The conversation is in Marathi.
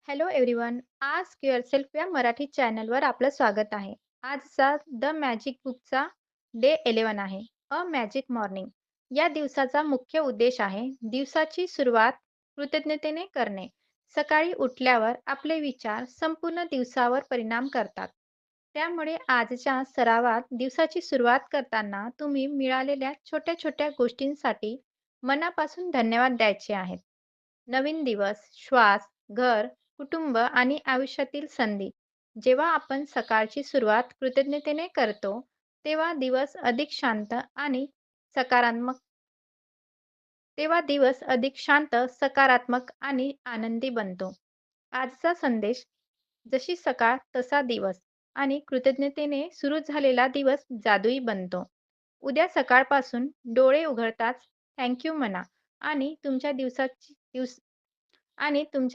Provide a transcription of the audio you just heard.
Hello everyone. आस्क युअरसेल्फ या मराठी चॅनलवर आपलं स्वागत आहे. आजचा द मॅजिक बुकचा डे 11 आहे. अ मॅजिक मॉर्निंग. या दिवसाचा मुख्य उद्देश आहे दिवसाची सुरुवात कृतज्ञतेने करणे. सकाळी उठल्यावर आपले विचार संपूर्ण दिवसावर परिणाम करतात. त्यामुळे आजच्या सरावात दिवसाची सुरुवात करताना तुम्ही मिळालेल्या छोट्या-छोट्या गोष्टींसाठी मनापासून धन्यवाद द्यायचे आहेत. नवीन दिवस, श्वास, घर, कुटुंब आणि आयुष्यातील संधी. जेव्हा आपण सकाळची सुरुवात कृतज्ञतेने करतो, तेव्हा दिवस अधिक शांत आणि सकारात्मक सकारात्मक आणि आनंदी बनतो. आजचा संदेश जशी सकाळ तसा दिवस आणि कृतज्ञतेने सुरू झालेला दिवस जादुई बनतो. उद्या सकाळपासून डोळे उघडताच थँक यू म्हणा आणि तुमच्या दिवसाची दिवस आणि तुमच्या